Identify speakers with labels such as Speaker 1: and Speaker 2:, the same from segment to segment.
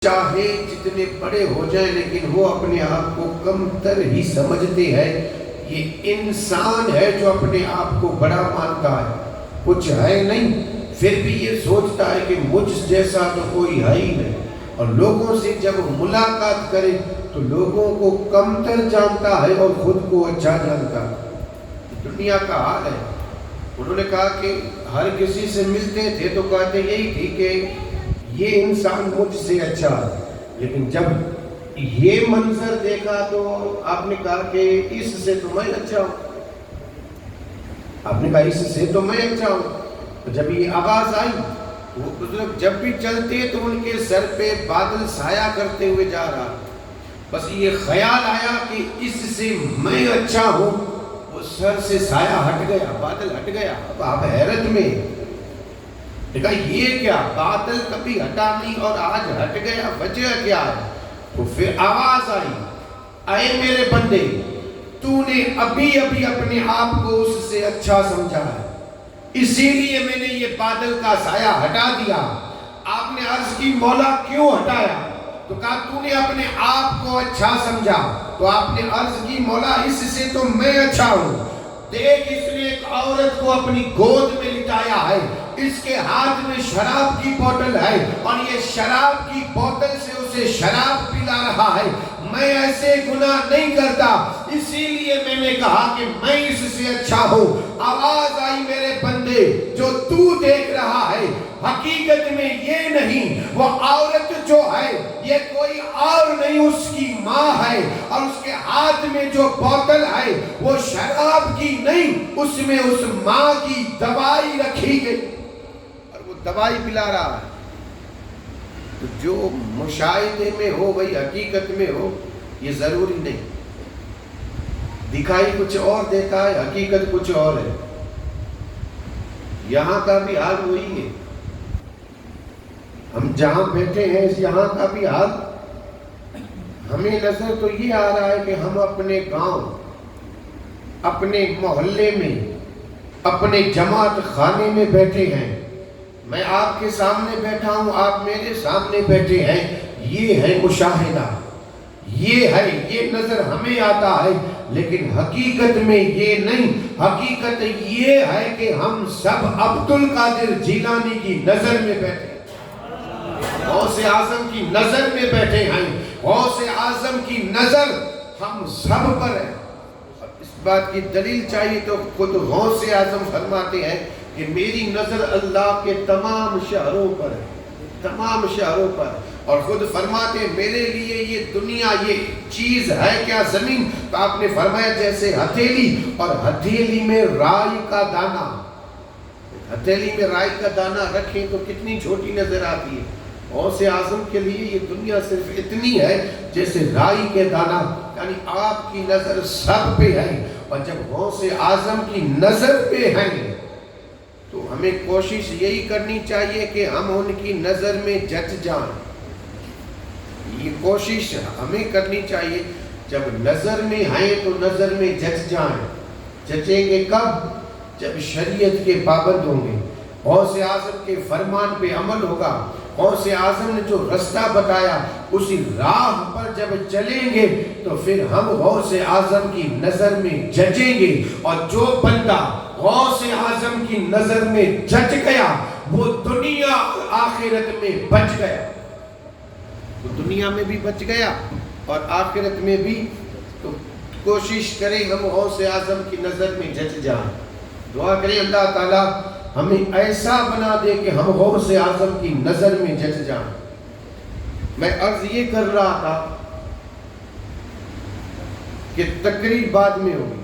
Speaker 1: چاہے جتنے بڑے ہو جائیں لیکن وہ اپنے آپ کو کم تر ہی سمجھتے ہیں. یہ انسان ہے جو اپنے آپ کو بڑا مانتا ہے, کچھ ہے نہیں, پھر بھی یہ سوچتا ہے کہ مجھ جیسا تو کوئی ہے ہی نہیں. اور لوگوں سے جب ملاقات کرے تو لوگوں کو کم تر جانتا ہے اور خود کو اچھا جانتا ہے. دنیا کا حال ہے. انہوں نے کہا کہ ہر کسی سے ملتے تھے تو کہتے یہی تھی کہ یہ انسان مجھ سے اچھا ہے, لیکن جب یہ منظر دیکھا تو آپ نے کہا کہ اس سے تو میں اچھا ہوں. آپ نے کہا اس سے تو میں اچھا ہوں. تو جب یہ آواز آئی, وہ بزرگ جب بھی چلتے تو ان کے سر پہ بادل سایہ کرتے ہوئے جا رہا. بس یہ خیال آیا کہ اس سے میں اچھا ہوں, وہ سر سے سایہ ہٹ گیا, بادل ہٹ گیا. اب آپ حیرت میں دیکھا یہ کیا, بادل کبھی ہٹا نہیں اور آج ہٹ گیا, وجہ کیا ہے؟ تو پھر آواز آئی, اے میرے بندے, تو نے ابھی ابھی اپنے آپ کو اس سے اچھا سمجھا ہے, اسی لیے میں نے یہ بادل کا سایہ ہٹا دیا. آپ نے عرض کی مولا کیوں ہٹایا؟ تو کہا تو نے اپنے آپ کو اچھا سمجھا. تو آپ نے عرض کی مولا اس سے تو میں اچھا ہوں. دیکھ, اس نے ایک عورت کو اپنی گود میں لٹایا ہے, اس کے ہاتھ میں شراب کی بوتل ہے اور یہ شراب کی بوتل سے اسے شراب پلا رہا ہے. میں ایسے گناہ نہیں کرتا, اسی لیے میں نے کہا کہ میں اس سے اچھا ہوں. آواز آئی میرے بندے, جو تو دیکھ رہا ہے حقیقت میں یہ نہیں, وہ عورت جو ہے یہ کوئی اور نہیں, اس کی ماں ہے, اور اس کے ہاتھ میں جو بوتل ہے وہ شراب کی نہیں, اس میں اس ماں کی دوائی رکھی گئی اور وہ دوائی پلا رہا ہے. تو جو مشاہدے میں ہو وہی حقیقت میں ہو, یہ ضروری نہیں. دکھائی کچھ اور دیتا ہے, حقیقت کچھ اور ہے. یہاں کا بھی حال وہی ہے. ہم جہاں بیٹھے ہیں یہاں کا بھی حال, ہمیں نظر تو یہ آ رہا ہے کہ ہم اپنے گاؤں, اپنے محلے میں, اپنے جماعت خانے میں بیٹھے ہیں. میں آپ کے سامنے بیٹھا ہوں, آپ میرے سامنے بیٹھے ہیں. یہ ہے مشاہدہ, یہ ہے, یہ نظر ہمیں آتا ہے, لیکن حقیقت میں یہ نہیں. حقیقت یہ ہے کہ ہم سب عبد القادر جیلانی کی نظر میں بیٹھے ہیں, غوث اعظم کی نظر میں بیٹھے ہیں. غوث اعظم کی نظر ہم سب پر ہے. اس بات کی دلیل چاہیے تو خود غوث اعظم فرماتے ہیں کہ میری نظر اللہ کے تمام شہروں پر ہے, تمام شہروں پر. اور خود فرماتے ہیں میرے لیے یہ دنیا یہ چیز ہے کیا, زمین. تو آپ نے فرمایا جیسے ہتھیلی, اور ہتھیلی میں رائی کا دانہ, ہتھیلی میں رائی کا دانہ رکھیں تو کتنی چھوٹی نظر آتی ہے. غوث اعظم کے لیے یہ دنیا صرف اتنی ہے جیسے رائی کے دانہ, یعنی آپ کی نظر سب پہ ہے. اور جب غوث اعظم کی نظر پہ ہیں تو ہمیں کوشش یہی کرنی چاہیے کہ ہم ان کی نظر میں جچ جائیں. یہ کوشش ہمیں کرنی چاہیے. جب نظر میں ہیں تو نظر میں جچ جائیں. جچیں گے کب؟ جب شریعت کے پابند ہوں گے, غوث اعظم کے فرمان پہ عمل ہوگا. غوث اعظم نے جو رستہ بتایا اسی راہ پر جب چلیں گے تو پھر ہم غوث اعظم کی نظر میں جچیں گے. اور جو بندہ غوث اعظم کی نظر میں جچ گیا وہ دنیا اور آخرت میں بچ گیا. تو دنیا میں بھی بچ گیا اور آخرت میں بھی. تو کوشش کریں ہم غوث اعظم کی نظر میں جچ جائیں. دعا کریں اللہ تعالیٰ ہمیں ایسا بنا دے کہ ہم غوث اعظم کی نظر میں جچ جائیں. میں عرض یہ کر رہا تھا کہ تقریر بعد میں ہوگی.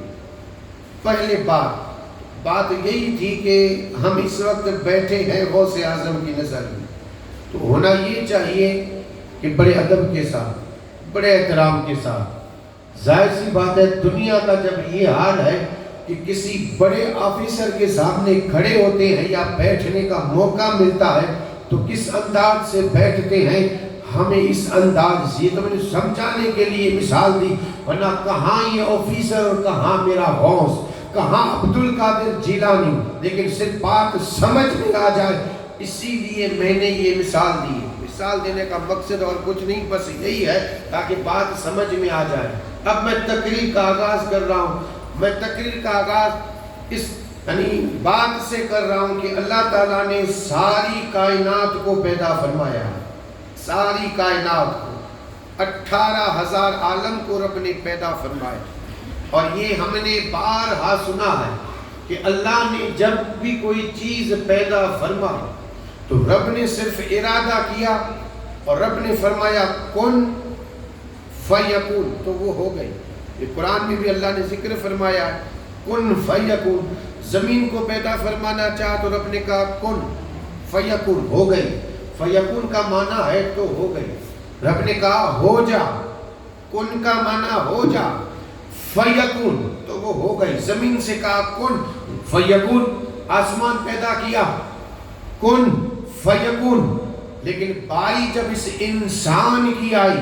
Speaker 1: پہلے بات یہی تھی کہ ہم اس وقت بیٹھے ہیں غوث اعظم کی نظر میں, تو ہونا یہ چاہیے کہ بڑے ادب کے ساتھ, بڑے احترام کے ساتھ. ظاہر سی بات ہے دنیا کا جب یہ حال ہے کہ کسی بڑے آفیسر کے سامنے کھڑے ہوتے ہیں یا بیٹھنے کا موقع ملتا ہے تو کس انداز سے بیٹھتے ہیں. ہمیں اس انداز, یہ تو میں نے سمجھانے کے لیے مثال دی, ورنہ کہاں یہ آفیسر اور کہاں میرا غوث, کہاں عبد القادر جیلانی. لیکن صرف بات سمجھ میں آ جائے اسی لیے میں نے یہ مثال دی. مثال دینے کا مقصد اور کچھ نہیں، بس یہی ہے تاکہ بات سمجھ میں آ جائے۔ اب میں تقریر کا آغاز کر رہا ہوں، میں تقریر کا آغاز اس بات سے کر رہا ہوں کہ اللہ تعالیٰ نے ساری کائنات کو پیدا فرمایا، ساری کائنات کو، 18,000 عالم کو رب نے پیدا فرمایا۔ اور یہ ہم نے بارہا سنا ہے کہ اللہ نے جب بھی کوئی چیز پیدا فرمائی تو رب نے صرف ارادہ کیا اور رب نے فرمایا کن فیکون، تو وہ ہو گئی۔ یہ قرآن میں بھی اللہ نے ذکر فرمایا ہے کن فیکون۔ زمین کو پیدا فرمانا چاہا تو رب نے کہا کن فیکون، ہو گئی۔ فیکون کا معنی ہے تو ہو گئی، رب نے کہا ہو جا۔ کن کا معنی ہو جا، فیکون تو وہ ہو گئی۔ زمین سے کہا کن فیکون، آسمان پیدا کیا کن فیکون۔ لیکن باری جب اس انسان کی آئی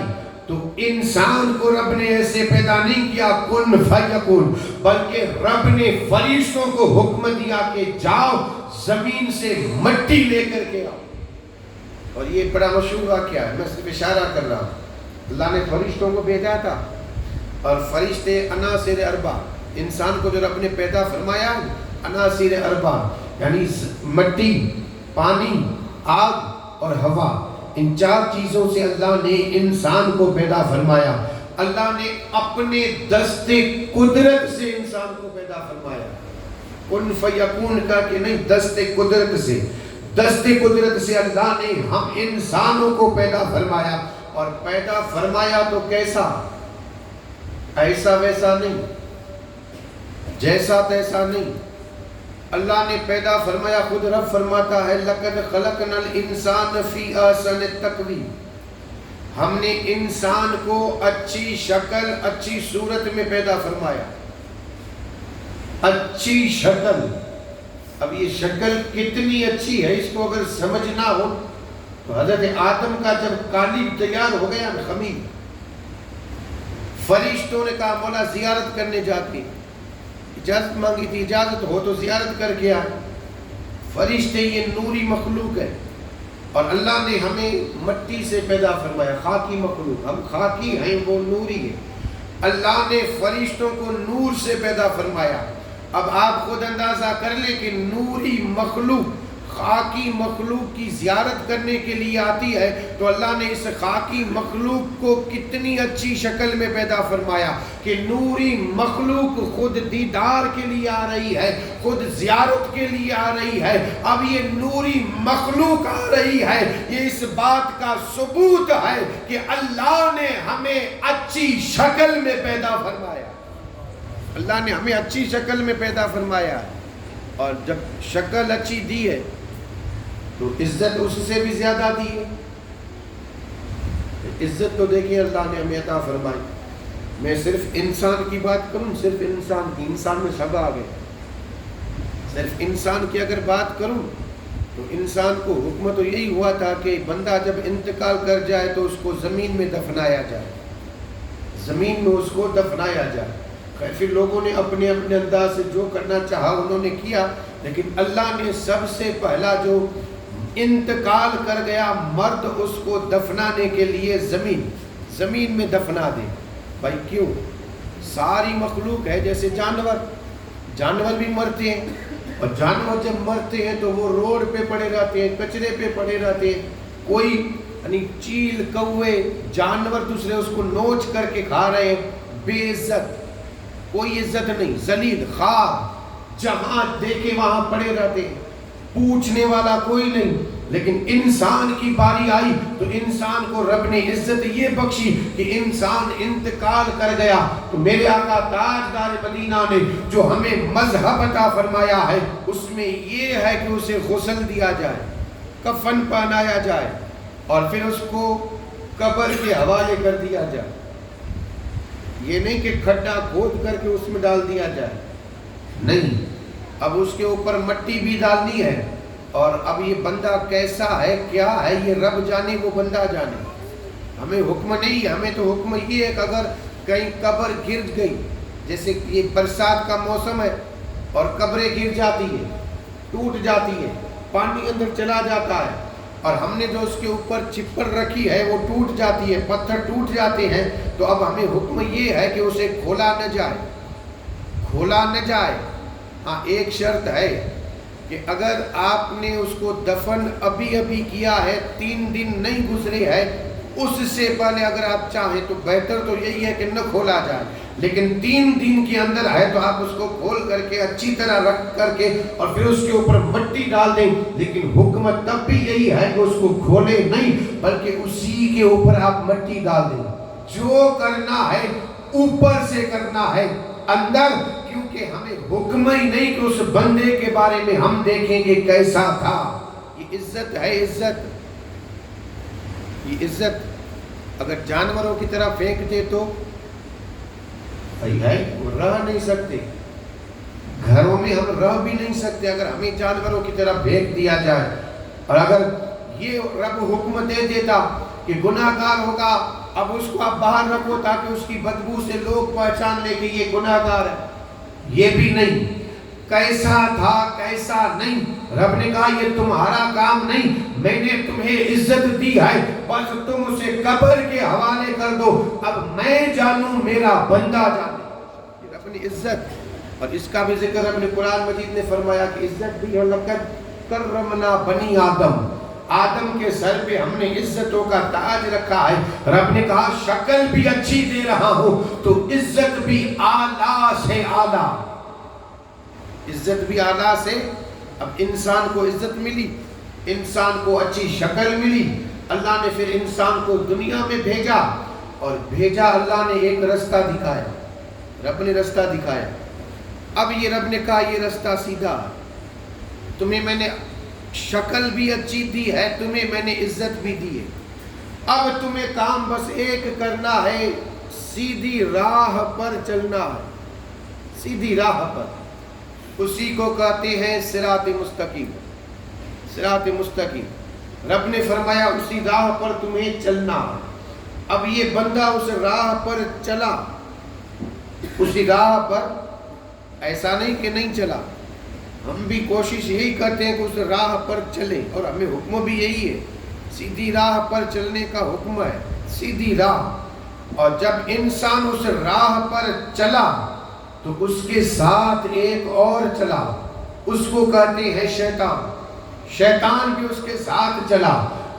Speaker 1: تو انسان کو رب نے ایسے پیدا نہیں کیا کن فیکون، بلکہ رب نے فرشتوں کو حکم دیا کہ جاؤ زمین سے مٹی لے کر کے آؤ۔ اور یہ بڑا مشہور واقعہ ہے، میں صرف اشارہ کر رہا ہوں۔ اللہ نے فرشتوں کو بھیجا تھا اور فرشتے عناصر اربع، انسان کو جو رب نے پیدا فرمایا عناصر اربع یعنی مٹی، پانی، آگ اور ہوا، ان 4 چیزوں سے اللہ نے انسان کو پیدا فرمایا۔ اللہ نے اپنے دست قدرت سے انسان کو پیدا فرمایا، کن فیکون کا کہ نہیں، دست قدرت سے، دست قدرت سے اللہ نے ہم انسانوں کو پیدا فرمایا۔ اور پیدا فرمایا تو کیسا؟ ایسا ویسا نہیں، جیسا تیسا نہیں۔ اللہ نے پیدا فرمایا، خود رب فرماتا ہے لَقَدْ خَلَقْنَا الْإِنسَانَ فِي أَحْسَنِ تَقْوِيمٍ، ہم نے انسان کو اچھی شکل، اچھی صورت میں پیدا فرمایا، اچھی شکل۔ اب یہ شکل کتنی اچھی ہے اس کو اگر سمجھنا ہو تو حضرت آدم کا جب قالب تیار ہو گیا خمیر، فرشتوں نے کہا مولا زیارت کرنے جاتے، اجازت مانگی تھی، اجازت ہو تو زیارت کر کے آئے۔ فرشتے یہ نوری مخلوق ہے اور اللہ نے ہمیں مٹی سے پیدا فرمایا، خاکی مخلوق، ہم خاکی ہیں وہ نوری ہے۔ اللہ نے فرشتوں کو نور سے پیدا فرمایا۔ اب آپ خود اندازہ کر لیں کہ نوری مخلوق خاکی مخلوق کی زیارت کرنے کے لیے آتی ہے تو اللہ نے اس خاکی مخلوق کو کتنی اچھی شکل میں پیدا فرمایا کہ نوری مخلوق خود دیدار کے لیے آ رہی ہے، خود زیارت کے لیے آ رہی ہے۔ اب یہ نوری مخلوق آ رہی ہے، یہ اس بات کا ثبوت ہے کہ اللہ نے ہمیں اچھی شکل میں پیدا فرمایا۔ اللہ نے ہمیں اچھی شکل میں پیدا فرمایا، اور جب شکل اچھی دی ہے تو عزت اس سے بھی زیادہ دی ہے۔ عزت تو دیکھیں اللہ نے ہمیں عطا فرمائی۔ میں صرف انسان کی بات کروں، صرف انسان کی، انسان میں سب آ گئے، صرف انسان کی اگر بات کروں تو انسان کو حکم تو یہی ہوا تھا کہ بندہ جب انتقال کر جائے تو اس کو زمین میں دفنایا جائے، زمین میں اس کو دفنایا جائے۔ پھر لوگوں نے اپنے اپنے انداز سے جو کرنا چاہا انہوں نے کیا، لیکن اللہ نے سب سے پہلا جو انتقال کر گیا مرد، اس کو دفنانے کے لیے زمین میں دفنا دے۔ بھائی کیوں؟ ساری مخلوق ہے، جیسے جانور بھی مرتے ہیں، اور جانور جب مرتے ہیں تو وہ روڈ پہ پڑے رہتے ہیں، کچرے پہ پڑے رہتے ہیں، کوئی یعنی چیل، کوے، جانور دوسرے اس کو نوچ کر کے کھا رہے ہیں، بے عزت، کوئی عزت نہیں، ذلیل، خوار، جہاں دیکھے وہاں پڑے رہتے ہیں، پوچھنے والا کوئی نہیں۔ لیکن انسان کی باری آئی تو انسان کو رب نے عزت یہ بخشی کہ انسان انتقال کر گیا تو میرے آقا تاجدار مدینہ نے جو ہمیں مذہب عطا فرمایا ہے اس میں یہ ہے کہ اسے غسل دیا جائے، کفن پہنایا جائے، اور پھر اس کو قبر کے حوالے کر دیا جائے۔ یہ نہیں کہ کھڈا کھود کر کے اس میں ڈال دیا جائے، نہیں، اب اس کے اوپر مٹی بھی ڈالنی ہے، اور اب یہ بندہ کیسا ہے، کیا ہے، یہ رب جانے، وہ بندہ جانے۔ ہمیں حکم نہیں، ہمیں تو حکم یہ ہے کہ اگر کہیں قبر گر گئی، جیسے یہ برسات کا موسم ہے اور قبریں گر جاتی ہے، ٹوٹ جاتی ہے، پانی اندر چلا جاتا ہے، اور ہم نے جو اس کے اوپر چپر رکھی ہے وہ ٹوٹ جاتی ہے، پتھر ٹوٹ جاتے ہیں، تو اب ہمیں حکم یہ ہے کہ اسے کھولا نہ جائے، کھولا نہ جائے۔ ہاں ایک شرط ہے کہ اگر آپ نے اس کو دفن ابھی کیا ہے، 3 دن نہیں گزرے ہے، اس سے پہلے اگر آپ چاہیں تو بہتر تو یہی ہے کہ نہ کھولا جائے، لیکن 3 دن کے اندر ہے تو آپ اس کو کھول کر کے اچھی طرح رکھ کر کے اور پھر اس کے اوپر مٹی ڈال دیں، لیکن حکمت تب بھی یہی ہے کہ اس کو کھولے نہیں بلکہ اسی کے اوپر آپ مٹی ڈال دیں۔ جو کرنا ہے اوپر سے کرنا ہے، اندر، کیونکہ ہمیں حکم ہی نہیں کہ اس بندے کے بارے میں ہم دیکھیں گے کیسا تھا۔ یہ عزت ہے، عزت، یہ عزت۔ اگر جانوروں کی طرح پھینک دے تو ہے وہ رہ نہیں سکتے، گھروں میں ہم رہ بھی نہیں سکتے اگر ہمیں جانوروں کی طرح پھینک دیا جائے۔ اور اگر یہ رب حکم دے دیتا کہ گناہ گار ہوگا، اب اس کو آپ باہر رکھو تاکہ اس کی بدبو سے لوگ پہچان لے کہ یہ گناہ گار ہے، یہ بھی نہیں۔ کیسا تھا کیسا نہیں، رب نے کہا یہ تمہارا کام نہیں، میں نے تمہیں عزت دی ہے، بس تم اسے قبر کے حوالے کر دو، اب میں جانوں میرا بندہ جانے۔ یہ رب نے عزت، اور اس کا بھی ذکر رب نے قرآن مجید نے فرمایا کہ عزت بھی ہے، لقد کرمنا بنی آدم، آدم کے سر پہ ہم نے عزتوں کا تاج رکھا ہے۔ رب نے کہا شکل بھی اچھی دے رہا ہوں تو عزت بھی اعلیٰ سے اعلیٰ، عزت بھی اعلیٰ سے۔ اب انسان کو عزت ملی، انسان کو اچھی شکل ملی، اللہ نے پھر انسان کو دنیا میں بھیجا، اور بھیجا اللہ نے ایک رستہ دکھایا، رب نے رستہ دکھایا۔ اب یہ رب نے کہا یہ رستہ سیدھا، تمہیں میں نے شکل بھی اچھی دی ہے، تمہیں میں نے عزت بھی دی ہے، اب تمہیں کام بس ایک کرنا ہے، سیدھی راہ پر چلنا ہے، سیدھی راہ پر، اسی کو کہتے ہیں صراط مستقیم، صراط مستقیم۔ رب نے فرمایا اسی راہ پر تمہیں چلنا ہے۔ اب یہ بندہ اس راہ پر چلا، اسی راہ پر، ایسا نہیں کہ نہیں چلا، ہم بھی کوشش یہی کرتے ہیں کہ اس راہ پر چلیں، اور ہمیں حکم بھی یہی ہے، سیدھی راہ پر چلنے کا حکم ہے، سیدھی راہ۔ اور جب انسان اس راہ پر چلا تو اس کے ساتھ ایک اور چلا، اس کو کہتے ہیں شیطان، شیطان بھی اس کے ساتھ چلا۔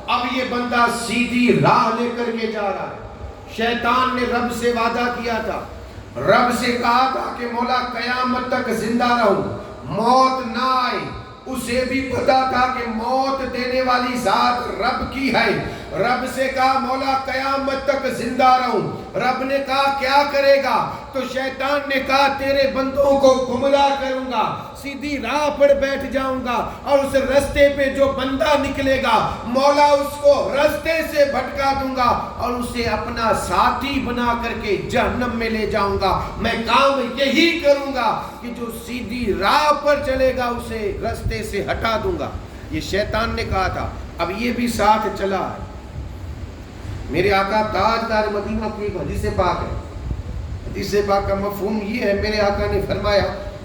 Speaker 1: اب یہ بندہ سیدھی راہ لے کر کے جا رہا ہے۔ شیطان نے رب سے وعدہ کیا تھا، رب سے کہا تھا کہ مولا قیامت تک زندہ رہوں، موت نہ آئے۔ اسے بھی پتا تھا کہ موت دینے والی ذات رب کی ہے۔ رب سے کہا مولا قیامت تک زندہ رہوں، رب نے کہا کیا کرے گا؟ تو شیطان نے کہا تیرے بندوں کو گمراہ کروں گا، سیدھی راہ پر بیٹھ جاؤں گا، اور اس رستے پہ جو بندہ نکلے گا مولا اس کو رستے سے بھٹکا دوں گا اور اسے اپنا ساتھی بنا کر کے جہنم میں لے جاؤں گا۔ میں کام یہی کروں گا کہ جو سیدھی راہ پر چلے گا اسے رستے سے ہٹا دوں گا۔ یہ شیطان نے کہا تھا۔ اب یہ بھی ساتھ چلا ہے۔ میرے آقا تاجدار مدینہ کی ایک حدیث پاک ہے، حدیث پاک کا مفہوم یہ ہے، میرے آقا نے فرمایا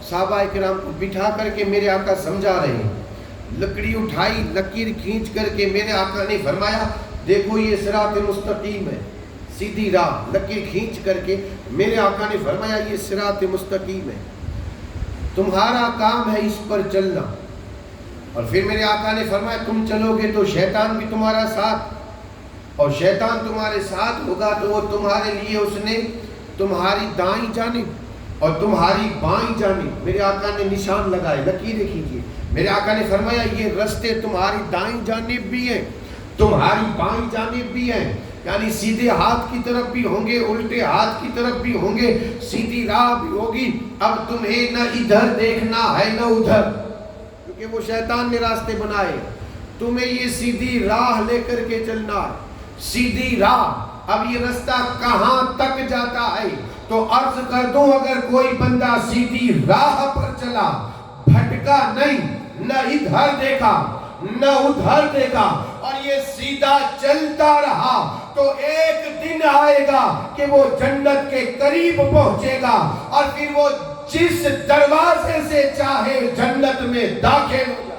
Speaker 1: صحابہ کرام کو بٹھا کر کے میرے آقا سمجھا رہے ہیں، لکڑی اٹھائی، لکیر کھینچ کر کے میرے آقا نے فرمایا دیکھو یہ صراط مستقیم ہے، سیدھی راہ، لکیر کھینچ کر کے میرے آقا نے فرمایا یہ صراط مستقیم ہے، تمہارا کام ہے اس پر چلنا۔ اور پھر میرے آقا نے فرمایا تم چلو گے تو شیطان بھی تمہارا ساتھ، اور شیطان تمہارے ساتھ ہوگا تو وہ تمہارے لیے اس نے تمہاری دائیں جانب اور تمہاری بائیں جانب میرے آقا نے نشان لگائے، لکیریں کھینچی۔ میرے آقا نے فرمایا یہ رستے تمہاری دائیں جانب بھی ہیں، تمہاری بائیں جانب بھی ہیں، یعنی سیدھے ہاتھ کی طرف بھی ہوں گے، الٹے ہاتھ کی طرف بھی ہوں گے، سیدھی راہ بھی ہوگی۔ اب تمہیں نہ ادھر دیکھنا ہے نہ ادھر، کیونکہ وہ شیطان نے راستے بنائے، تمہیں یہ سیدھی راہ لے کر کے چلنا ہے، سیدھی راہ۔ اب یہ رستہ کہاں تک جاتا ہے؟ تو عرض کر دوں اگر کوئی بندہ سیدھی راہ پر چلا، بھٹکا نہیں، نہ ادھر دیکھا نہ ادھر دیکھا، اور یہ سیدھا چلتا رہا، تو ایک دن آئے گا کہ وہ جنت کے قریب پہنچے گا، اور پھر وہ جس دروازے سے چاہے جنت میں داخل ہوگا۔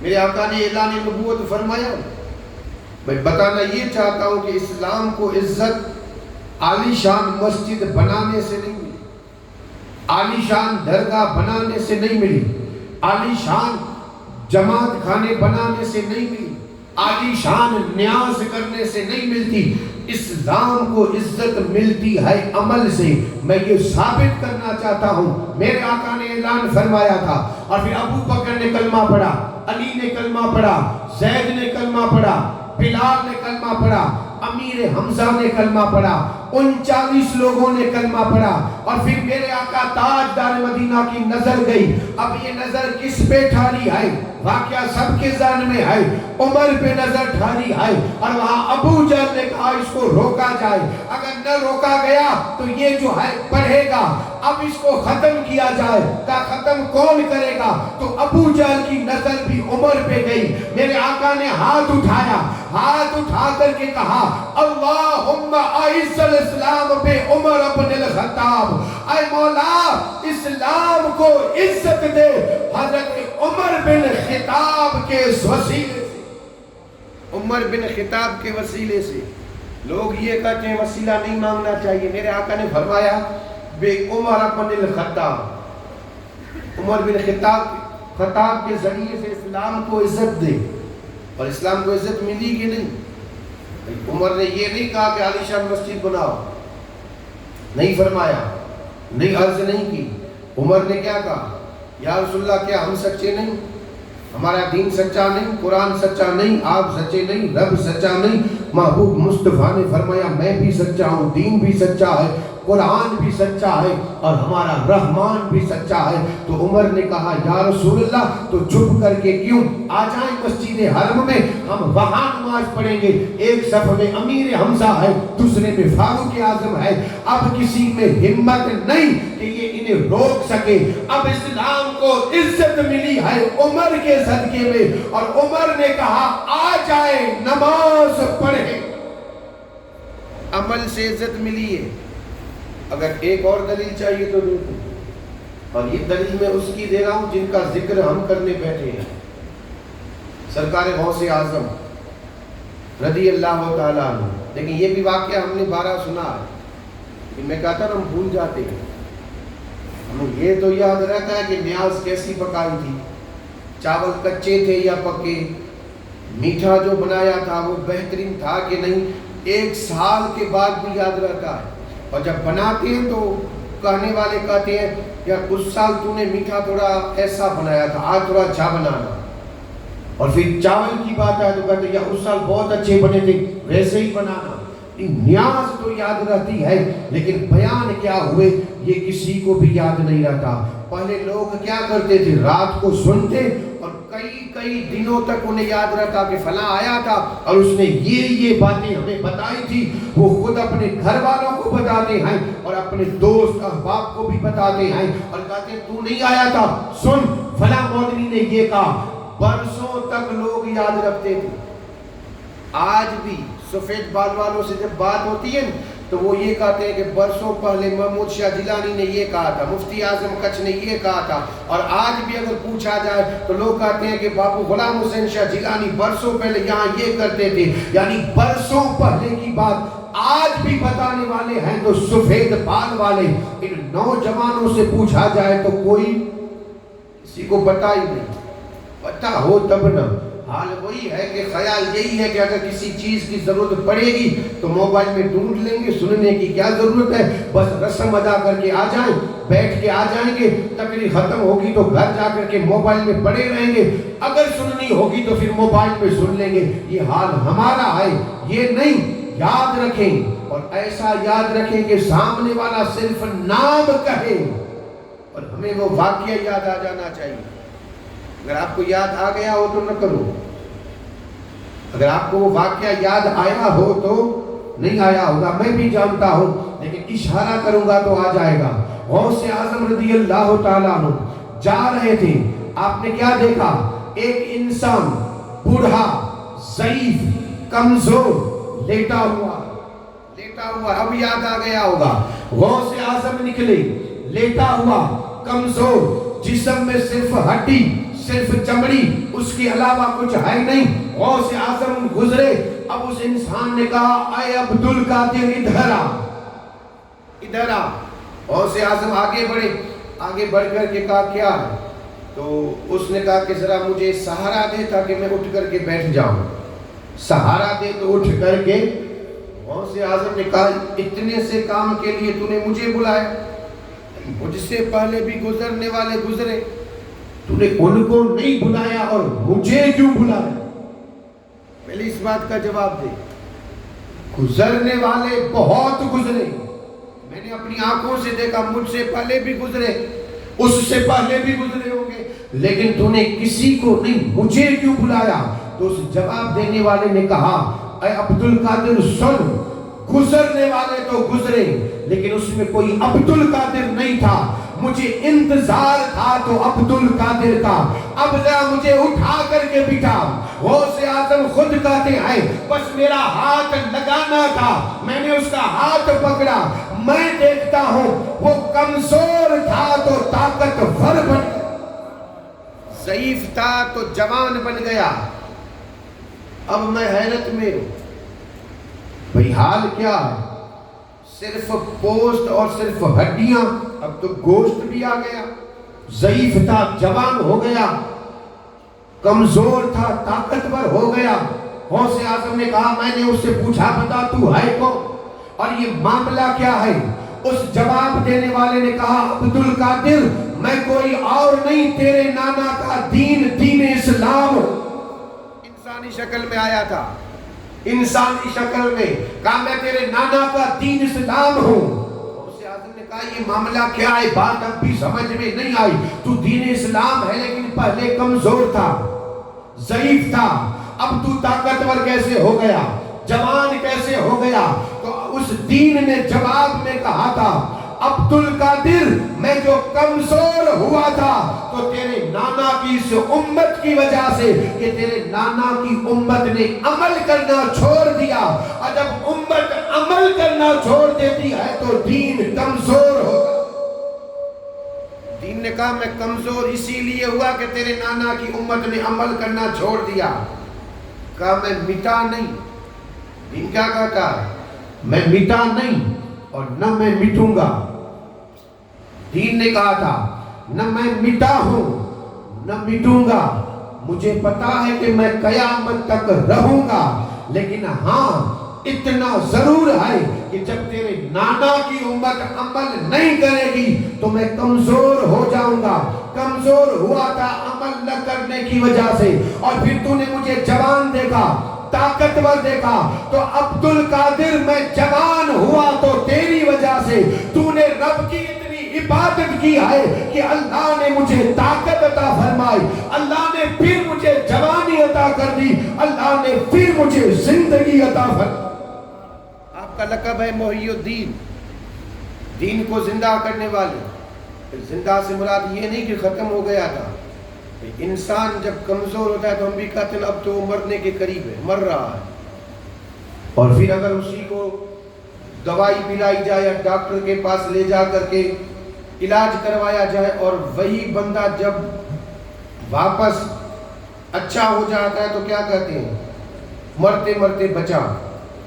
Speaker 1: میرے آقا نے اعلان نبوت فرمایا. میں بتانا یہ چاہتا ہوں کہ اسلام کو عزت عالی شان مسجد بنانے سے نہیں ملی، عالی شان درگاہ بنانے سے نہیں ملی، عالی شان جماعت خانے بنانے سے نہیں ملی، عالی شان نیاز کرنے سے نہیں ملتی. اسلام کو عزت ملتی ہے عمل سے. میں یہ ثابت کرنا چاہتا ہوں. میرے آقا نے اعلان فرمایا تھا اور پھر ابو بکر نے کلمہ پڑھا، علی نے کلمہ پڑھا، زید نے کلمہ پڑھا، بلال نے کلمہ پڑھا، امیر حمزہ نے کلمہ پڑھا، 39 لوگوں نے کلمہ پڑھا. اور پھر میرے آقا تاجدار مدینہ کی نظر گئی. اب یہ نظر کس پہ ٹھاری ہے؟ واقعہ سب کے ذہن میں ہے. عمر پہ نظر ٹھاری ہے اور وہاں ابو جہل نے کہا اس کو روکا جائے. اگر نہ روکا گیا تو یہ جو ہے بڑھے گا، اب اس کو ختم کیا جائے. کا ختم کون کرے گا؟ تو ابو جہل کی نظر بھی عمر پہ گئی. میرے آقا نے ہاتھ اٹھایا، ہاتھ اٹھا کر کے کہا اللہم اعز الاسلام بے عمر ابن الخطاب. اے مولا اسلام کو عزت دے حضرت عمر بن خطاب کے وسیلے سے. عمر بن خطاب کے وسیلے سے. لوگ یہ کہتے ہیں وسیلہ نہیں مانگنا چاہیے. میرے آقا نے فرمایا بے عمر ابن الخطاب. عمر بن خطاب کے ذریعے سے اسلام کو عزت دے. اور اسلام کو عزت ملی کہ نہیں؟ عمر نے یہ نہیں کہا کہ عالی شان مسجد بناؤ، نہیں فرمایا، نہیں عرض نہیں کی. عمر نے کیا کہا؟ یا رسول اللہ کیا ہم سچے نہیں؟ ہمارا دین سچا نہیں، قرآن سچا نہیں، آپ سچے نہیں، رب سچا نہیں. محبوب مصطفیٰ نے فرمایا میں بھی سچا ہوں، دین بھی سچا ہے، قرآن بھی سچا ہے اور ہمارا رحمان بھی سچا ہے. تو عمر نے کہا یا رسول اللہ تو چھپ کر کے کیوں؟ آ جائیں مسجد حرم میں، ہم وہاں نماز پڑھیں گے. ایک صف میں امیر حمزہ ہے، دوسرے میں فاروق اعظم ہے. اب کسی میں ہمت نہیں کہ یہ انہیں روک سکے. اب اسلام کو عزت ملی ہے عمر کے صدقے میں. اور عمر نے کہا آ جائے نماز پڑھیں. عمل سے عزت ملی ہے. اگر ایک اور دلیل چاہیے تو دیکھو، اور یہ دلیل میں اس کی دے رہا ہوں جن کا ذکر ہم کرنے بیٹھے ہیں. سرکار غوث اعظم رضی اللہ تعالیٰ عنہ. لیکن یہ بھی واقعہ ہم نے 12 سنا ہے کہ میں کہتا ہوں ہم بھول جاتے ہیں. ہمیں یہ تو یاد رہتا ہے کہ نیاز کیسی پکائی تھی، چاول کچے تھے یا پکے، میٹھا جو بنایا تھا وہ بہترین تھا کہ نہیں. 1 سال کے بعد بھی یاد رہتا ہے. اور جب بناتے ہیں تو کہنے والے کہتے ہیں یار اس سال تو نے میٹھا تھوڑا ایسا بنایا تھا، آج تھوڑا اچھا بنانا. اور پھر چاول کی بات ہے تو کہتے ہیں یا اس سال بہت اچھے بنے تھے، ویسے ہی بنانا. نیاز تو یاد رہتی ہے لیکن بیان کیا ہوئے یہ کسی کو بھی یاد نہیں رہتا. پہلے لوگ کیا کرتے تھے؟ رات کو سنتے اور کئی دنوں تک انہیں یاد رہتا کہ فلاں آیا تھا اور اس نے یہ باتیں ہمیں بتائی تھی. وہ خود اپنے گھر والوں کو بتاتے ہیں اور اپنے دوست احباب کو بھی بتاتے ہیں اور کہتے ہیں تو نہیں آیا تھا، سن فلاں مولوی نے یہ کہا. برسوں تک لوگ یاد رکھتے تھے. آج بھی سفید بال والوں سے جب بات ہوتی ہے تو وہ یہ کہتے ہیں کہ برسوں پہلے محمود شاہ جیلانی نے یہ کہا تھا، مفتی اعظم کچھ نے یہ کہا تھا. اور آج بھی اگر پوچھا جائے تو لوگ کہتے ہیں کہ بابو غلام حسین شاہ جیلانی برسوں پہلے یہاں یہ کرتے تھے. یعنی برسوں پہلے کی بات آج بھی بتانے والے ہیں تو سفید بال والے. ان نوجوانوں سے پوچھا جائے تو کوئی کسی کو پتہ ہی نہیں. پتہ ہو تب نہ. حال وہی ہے کہ خیال یہی ہے کہ اگر کسی چیز کی ضرورت پڑے گی تو موبائل میں ڈھونڈ لیں گے. سننے کی کیا ضرورت ہے، بس رسم ادا کر کے آ جائیں، بیٹھ کے آ جائیں گے. تقریر ختم ہوگی تو گھر جا کر کے موبائل میں پڑے رہیں گے. اگر سننی ہوگی تو پھر موبائل میں سن لیں گے. یہ حال ہمارا ہے. یہ نہیں، یاد رکھیں اور ایسا یاد رکھیں کہ سامنے والا صرف نام کہے اور ہمیں وہ واقعہ یاد آ جانا چاہیے. اگر آپ کو یاد آ گیا ہو تو نہ کرو، اگر آپ کو وہ واقعہ یاد آیا ہو تو نہیں آیا ہوگا، میں بھی جانتا ہوں لیکن اشارہ کروں گا تو آ جائے گا. غوث اعظم رضی اللہ تعالیٰ عنہ جا رہے تھے. آپ نے کیا دیکھا؟ ایک انسان بوڑھا، ضعیف، کمزور، لیٹا ہوا. اب یاد آ گیا ہوگا. غوث اعظم نکلے، لیٹا ہوا، کمزور، جسم میں صرف ہڈی، صرف چمڑی، اس کے علاوہ کچھ ہے نہیں۔ غوث اعظم گزرے، اب اس انسان نے کہا اے عبد القادر ادھر آ، ادھر آ۔ غوث اعظم آگے بڑھے، آگے بڑھ کر کے کہا کیا ہے؟ تو اس نے کہا کہ ذرا مجھے سہارا دے تاکہ میں اٹھ کر کے بیٹھ جاؤں۔ سہارا دے تو اٹھ کر کے۔ غوث اعظم نے کہا اتنے سے کام کے لیے تو نے مجھے بلایا؟ مجھ سے پہلے بھی گزرنے والے گزرے، تو نے ان کو نہیں بلایا اور مجھے کیوں بلایا؟ پہلے اس بات کا جواب دے۔ گزرنے والے بہت گزرے، میں نے اپنی آنکھوں سے دیکھا، مجھ سے پہلے بھی گزرے، اس سے پہلے بھی گزرے ہوں گے، لیکن تو نے کسی کو نہیں، مجھے کیوں بلایا؟ تو اس جواب دینے والے نے کہا اے عبد القادر سن، گزرنے والے تو گزرے لیکن اس میں کوئی عبد القادر نہیں تھا، مجھے انتظار تھا تو عبد القادر کا، اب ذرا مجھے اٹھا کر کے بٹھا۔ غوث اعظم خود کہتے ہیں بس میرا ہاتھ لگانا تھا، میں نے اس کا ہاتھ پکڑا، میں دیکھتا ہوں وہ کمزور تھا تو طاقتور بن گیا، ضعیف تھا تو جوان بن گیا۔ اب میں حیرت میں ہوں، بھئی حال کیا ہے؟ صرف پوسٹ اور صرف ہڈیاں، اب تو گوشت بھی آ گیا، ضعیف تھا جوان ہو گیا، کمزور تھا طاقتور ہو گیا۔ غوث اعظم نے کہا، میں نے اس سے پوچھا بتا تو ہے کون اور یہ معاملہ کیا ہے؟ اس جواب دینے والے نے کہا عبد القادر میں کوئی اور نہیں، تیرے نانا کا دین، دین اسلام۔ انسانی شکل میں آیا تھا، انسانی شکل میں کہا میں تیرے نانا کا دین اسلام ہوں۔ غوث اعظم نے کہا یہ معاملہ کیا ہے؟ بات اب بھی سمجھ میں نہیں آئی، تو دین اسلام ہے لیکن پہلے کمزور تھا، ضعیف تھا، اب تو طاقتور کیسے ہو گیا، جوان کیسے ہو گیا؟ تو اس دین نے جواب میں کہا تھا عبد القادر میں جو کمزور ہوا تھا تو تیرے نانا کی اس امت کی وجہ سے، کہ تیرے نانا کی امت نے عمل کرنا چھوڑ دیا، اور جب امت عمل کرنا چھوڑ دیتی ہے تو دین کمزور ہوگا۔ دین نے کہا میں کمزور اسی لیے ہوا کہ تیرے نانا کی امت نے عمل کرنا چھوڑ دیا۔ کہا میں مٹا نہیں۔ دین کیا کہتا ہے؟ میں مٹا نہیں اور نہ میں مٹوں گا۔ دین نے کہا تھا نہ میں مٹا ہوں نہ مٹوں گا، مجھے پتا ہے کہ میں قیامت تک رہوں گا، لیکن ہاں اتنا ضرور ہے کہ جب تیرے نانا کی امت عمل نہیں کرے گی تو میں کمزور ہو جاؤں گا۔ کمزور ہوا تھا عمل نہ کرنے کی وجہ سے، اور پھر تو نے مجھے جوان دیکھا، طاقتور دیکھا، تو عبد القادر میں جوان ہوا تو تیری وجہ سے، تو نے رب کی اتنی عبادت کی ہے کہ اللہ نے مجھے طاقت عطا فرمائی، اللہ نے پھر مجھے جوانی عطا کر دی، اللہ نے پھر مجھے زندگی عطا فرمائی۔ آپ کا لقب ہے محی الدین، دین کو زندہ کرنے والے۔ زندہ سے مراد یہ نہیں کہ ختم ہو گیا تھا، انسان جب کمزور ہوتا ہے تو ہم بھی کہتے ہیں اب تو وہ مرنے کے قریب ہے، مر رہا ہے، اور پھر اگر اسی کو دوائی پلائی جائے یا ڈاکٹر کے پاس لے جا کر کے علاج کروایا جائے اور وہی بندہ جب واپس اچھا ہو جاتا ہے تو کیا کہتے ہیں؟ مرتے مرتے بچا،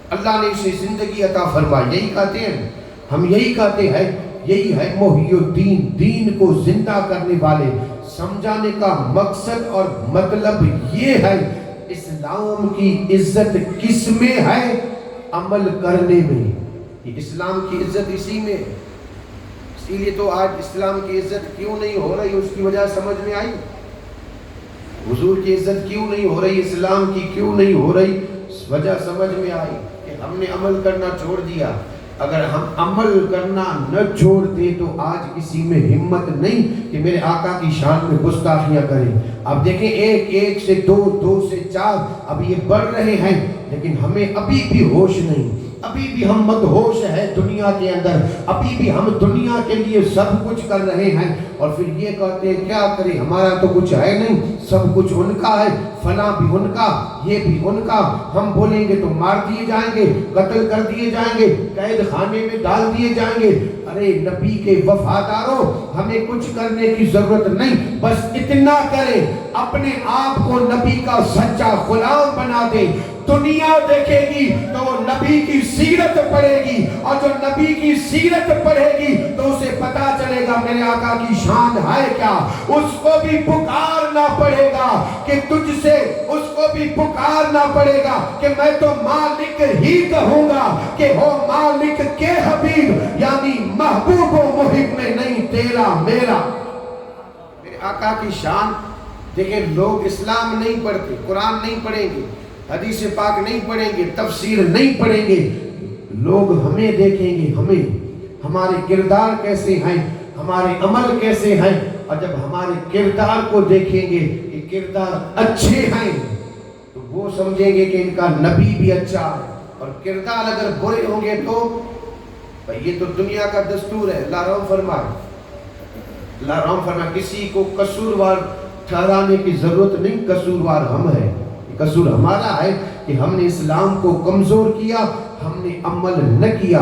Speaker 1: اللہ نے اسے زندگی عطا فرمائی، یہی کہتے ہیں ہم، یہی کہتے ہیں، یہی ہے محی الدین، دین کو زندہ کرنے والے۔ سمجھانے کا مقصد اور مطلب یہ ہے اسلام کی عزت کس میں ہے؟ عمل کرنے میں۔ یہ اسلام کی عزت اسی میں ہے، اسی لیے تو آج اسلام کی عزت کیوں نہیں ہو رہی اس کی وجہ سمجھ میں آئی؟ حضور کی عزت کیوں نہیں ہو رہی، اسلام کی کیوں نہیں ہو رہی، وجہ سمجھ میں آئی کہ ہم نے عمل کرنا چھوڑ دیا۔ اگر ہم عمل کرنا نہ چھوڑتے تو آج کسی میں ہمت نہیں کہ میرے آقا کی شان میں گستاخیاں کریں۔ اب دیکھیں ایک سے دو سے چار، اب یہ بڑھ رہے ہیں، لیکن ہمیں ابھی بھی ہوش نہیں، ابھی بھی ہم مدہوش ہیں دنیا کے اندر، ابھی بھی ہم دنیا کے لیے سب کچھ کر رہے ہیں، اور پھر یہ کہتے ہیں کیا کریں، ہمارا تو کچھ ہے نہیں، سب کچھ ان کا ہے، فلاں بھی ان کا، یہ بھی ان کا. ہم بولیں گے تو مار دیے جائیں گے, قتل کر دیے جائیں گے, قید خانے میں ڈال دیے جائیں گے. ارے نبی کے وفاداروں, ہمیں کچھ کرنے کی ضرورت نہیں, بس اتنا کریں اپنے آپ کو نبی کا سچا غلام بنا دے. دنیا دیکھے گی تو وہ نبی کی سیرت پڑھے گی, اور جو نبی کی سیرت پڑھے گی تو اسے پتا چلے گا میرے آقا کی شان ہے کیا. اس کو بھی پکارنا پڑے گا کہ تجھ سے, اس کو بھی پکارنا پڑے گا کہ میں تو مالک ہی کہوں گا کہ ہو مالک کے حبیب, یعنی محبوب و محب میں نہیں تیرا میرا. میرے آقا کی شان دیکھیں. لوگ اسلام نہیں پڑھتے, قرآن نہیں پڑھیں گے, حدیث پاک نہیں پڑھیں گے, تفسیر نہیں پڑھیں گے. لوگ ہمیں دیکھیں گے, ہمیں, ہمارے کردار کیسے ہیں, ہمارے عمل کیسے ہیں, اور جب ہمارے کردار کو دیکھیں گے کہ کردار اچھے ہیں تو وہ سمجھیں گے کہ ان کا نبی بھی اچھا ہے. اور کردار اگر برے ہوں گے تو یہ تو دنیا کا دستور ہے. اللہ رحم فرمائے, اللہ رحم فرمائے. کسی کو قصوروار ٹھہرانے کی ضرورت نہیں, قصوروار ہم ہیں. قصور ہمارا ہے کہ ہم نے اسلام کو کمزور کیا, ہم نے عمل نہ کیا.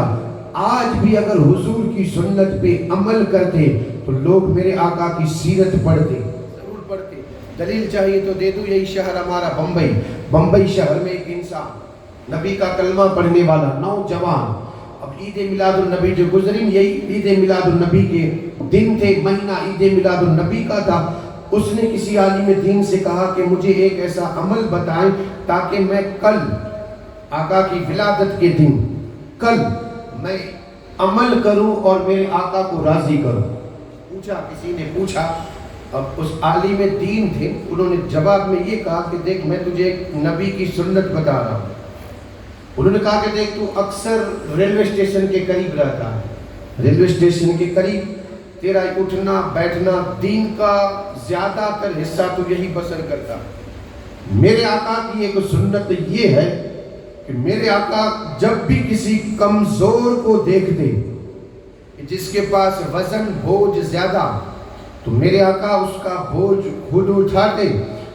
Speaker 1: آج بھی اگر حضور کی سنت پہ عمل کرتے تو لوگ میرے آقا کی سیرت پڑھتے, ضرور پڑھتے. دلیل چاہیے تو دے دوں. یہی شہر ہمارا بمبئی. بمبئی شہر میں ایک انسان نبی کا کلمہ پڑھنے والا نوجوان, اب عید میلاد النبی جو گزری, یہی عید میلاد النبی کے دن تھے, مہینہ عید میلاد النبی کا تھا. اس نے کسی عالم دین سے کہا کہ مجھے ایک ایسا عمل بتائیں تاکہ میں کل آقا کی ولادت کے دن کل میں عمل کروں اور میرے آقا کو راضی کروں. پوچھا, کسی نے پوچھا, اب اس عالم دین تھے, انہوں نے جواب میں یہ کہا کہ دیکھ میں تجھے ایک نبی کی سنت بتا رہا ہوں. انہوں نے کہا کہ دیکھ تو اکثر ریلوے اسٹیشن کے قریب رہتا ہے, ریلوے اسٹیشن کے قریب تیرا اٹھنا بیٹھنا دین کا زیادہ تر حصہ تو یہی بسر کرتا. میرے آقا کی ایک سنت یہ ہے کہ میرے آقا جب بھی کسی کمزور کو دیکھتے, جس کے پاس وزن بوجھ زیادہ, تو میرے آقا اس کا بوجھ خود اٹھاتے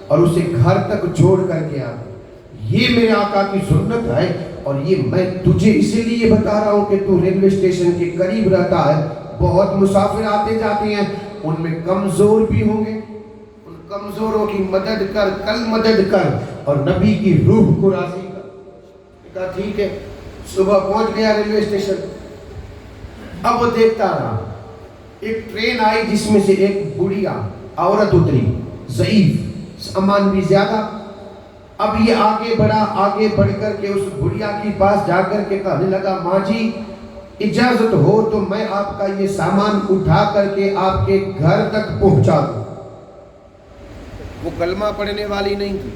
Speaker 1: اور اسے گھر تک چھوڑ کر کے آتے. یہ میرے آقا کی سنت ہے, اور یہ میں تجھے اسی لیے بتا رہا ہوں کہ تو ریلوے اسٹیشن کے قریب رہتا ہے, بہت مسافر آتے جاتے ہیں, ان میں کمزور بھی ہوں گے, ان کمزوروں کی مدد کر, کل مدد کر, اور نبی کی روح کو راضی کر. کہا ٹھیک ہے. صبح پہنچ گیا ریلوے اسٹیشن. اب وہ دیکھتا رہا, ایک ٹرین آئی جس میں سے ایک بڑھیا عورت اتری, ضعیف, سامان بھی زیادہ. اب یہ آگے بڑھا, آگے بڑھ کر کے اس بڑھیا کے پاس جا کر کے کہنے لگا, ماں جی اجازت ہو تو میں آپ کا یہ سامان اٹھا کر کے آپ کے گھر تک پہنچا دوں. وہ کلمہ پڑھنے والی نہیں تھی,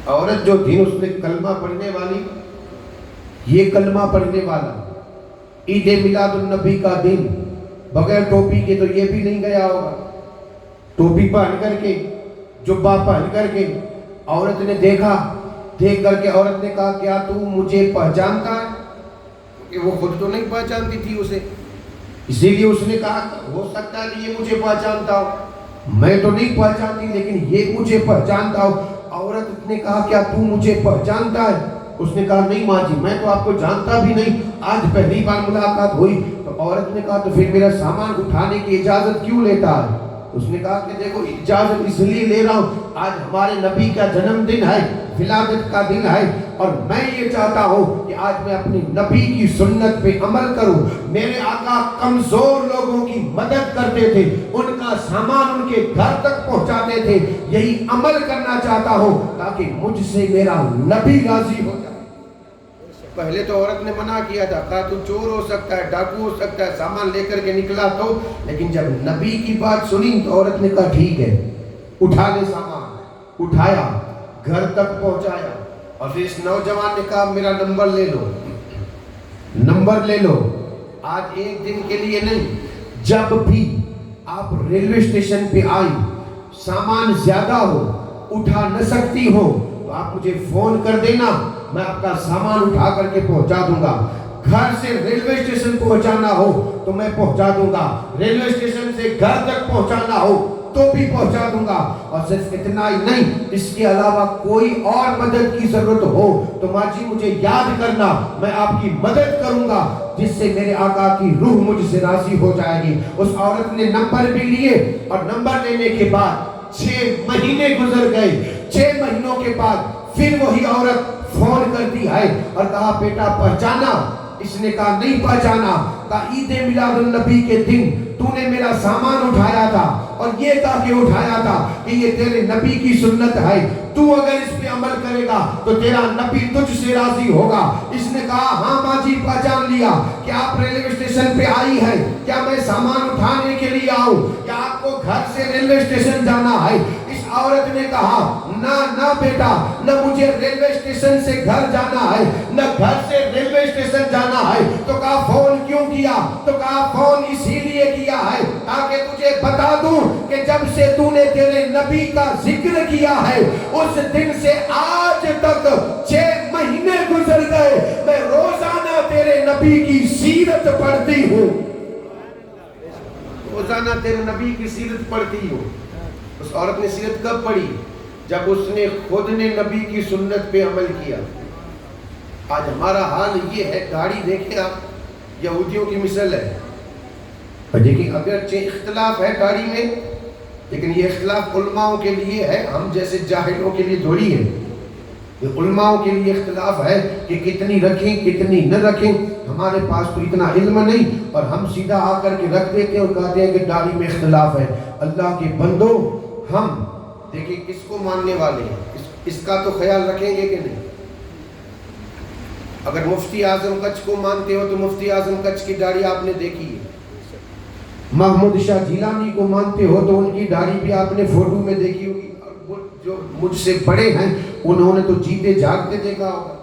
Speaker 1: عورت جو تھی اس نے کلمہ پڑھنے والی, یہ کلمہ پڑھنے والا عید میلاد النبی کا دن بغیر ٹوپی کے تو یہ بھی نہیں گیا ہوگا. ٹوپی پہن کر کے, جبہ پہن کر کے عورت نے دیکھا, دیکھ کر کے عورت نے کہا کیا تو مجھے پہچانتا ہے؟ کہ وہ خود تو نہیں پہچانتی تھی اسے, اسی لیے اس نے کہا ہو سکتا ہے کہ یہ مجھے پہچانتا ہو, میں تو نہیں پہچانتی لیکن یہ مجھے پہچانتا ہو. عورت نے کہا کیا تو مجھے پہچانتا ہے؟ اس نے کہا نہیں ماں جی میں تو آپ کو جانتا بھی نہیں, آج پہلی بار ملاقات ہوئی. تو عورت نے کہا تو پھر میرا سامان اٹھانے کی اجازت کیوں لیتا ہے؟ اس نے کہا کہ دیکھو اجازت اس لیے لے رہا ہوں, آج ہمارے نبی کا جنم دن ہے, ولادت کا دن ہے, اور میں یہ چاہتا ہوں کہ آج میں اپنی نبی کی سنت پہ عمل کروں. میرے آقا کمزور لوگوں کی مدد کرتے تھے, ان کا سامان ان کے گھر تک پہنچاتے تھے. یہی عمل کرنا چاہتا ہوں تاکہ مجھ سے میرا نبی راضی ہو جائے. پہلے تو عورت نے منع کیا تھا, کہا تو چور ہو سکتا ہے, ڈاکو ہو سکتا ہے, سامان لے کر کے نکلا تو. لیکن جب نبی کی بات سنی تو عورت نے کہا ٹھیک ہے, اٹھا لے سامان. اٹھایا, گھر تک پہنچایا, اور پھر اس نوجوان نے کہا میرا نمبر لے لو, نمبر لے لو. آج ایک دن کے لیے نہیں, جب بھی آپ ریلوے اسٹیشن پہ آئی, سامان زیادہ ہو, اٹھا نہ سکتی ہو تو آپ مجھے فون کر دینا, میں آپ کا سامان اٹھا کر کے پہنچا دوں گا. گھر سے ریلوے اسٹیشن پہنچانا ہو تو میں پہنچا دوں گا, ریلوے اسٹیشن سے گھر تک پہنچانا ہو تو بھی پہنچا دوں گا. اور صرف اتنا ہی نہیں، اس کے علاوہ کوئی اور مدد کی ضرورت ہو تو ماں جی مجھے یاد کرنا، میں آپ کی مدد کروں گا، جس سے میرے آقا کی روح مجھ سے راضی ہو جائے گی. اس عورت نے نمبر بھی لیے، اور نمبر لینے کے بعد 6 مہینے گزر گئے. 6 مہینوں کے بعد پھر وہی عورت فون کرتی ہے اور کہا بیٹا پہچانا؟ اس نے کہا نہیں پہچانا. کہا عید میلاد النبی کے دن تو نے میرا سامان اٹھایا تھا اور یہ کہا کہ اٹھایا تھا کہ یہ تیرے نبی کی سنت ہے، تو اگر اس پہ عمل کرے گا تو تیرا نبی تجھ سے راضی ہوگا. اس نے کہا ہاں ماں جی پہچان لیا. کیا آپ ریلوے اسٹیشن پہ آئی ہے؟ کیا میں سامان اٹھانے کے لیے آؤں؟ کیا آپ کو گھر سے ریلوے اسٹیشن جانا ہے؟ اس عورت نے کہا نہ بیٹا، نہ مجھے ریلوے اسٹیشن سے گھر جانا ہے، نہ گھر سے ریلوے اسٹیشن جانا ہے. تو کہا فون کیوں کیا؟ تو کہا فون اسی لیے کیا ہے تاکہ تجھے بتا دوں کہ جب سے تو نے تیرے نبی کا ذکر کیا ہے اس دن سے آج تک 6 مہینے گزر گئے، میں روزانہ تیرے نبی کی سیرت پڑھتی ہوں. روزانہ تیرے نبی کی سیرت پڑھتی ہوں. اس عورت نے سیرت کب پڑھی؟ جب اس نے خود نے نبی کی سنت پہ عمل کیا. آج ہمارا حال یہ ہے، گاڑی دیکھیں آپ، یہودیوں کی مثل ہے. دیکھیں اگرچہ اختلاف ہے گاڑی میں، لیکن یہ اختلاف علماءوں کے لیے ہے، ہم جیسے جاہلوں کے لیے تھوڑی ہے. یہ علماءوں کے لیے اختلاف ہے کہ کتنی رکھیں کتنی نہ رکھیں. ہمارے پاس تو اتنا علم نہیں، اور ہم سیدھا آ کر کے رکھ دیتے ہیں اور کہتے ہیں کہ گاڑی میں اختلاف ہے. اللہ کے بندو، ہم دیکھیں کس کو ماننے والے ہیں، اس کا تو خیال رکھیں گے کہ نہیں. اگر مفتی اعظم کچھ کو مانتے ہو تو مفتی اعظم کچھ کی داڑھی آپ نے دیکھی ہے. محمود شاہ جیلانی کو مانتے ہو تو ان کی داڑھی بھی آپ نے فوٹو میں دیکھی ہوگی. اور جو مجھ سے بڑے ہیں انہوں نے تو جیتے جاگتے دیکھا ہوگا.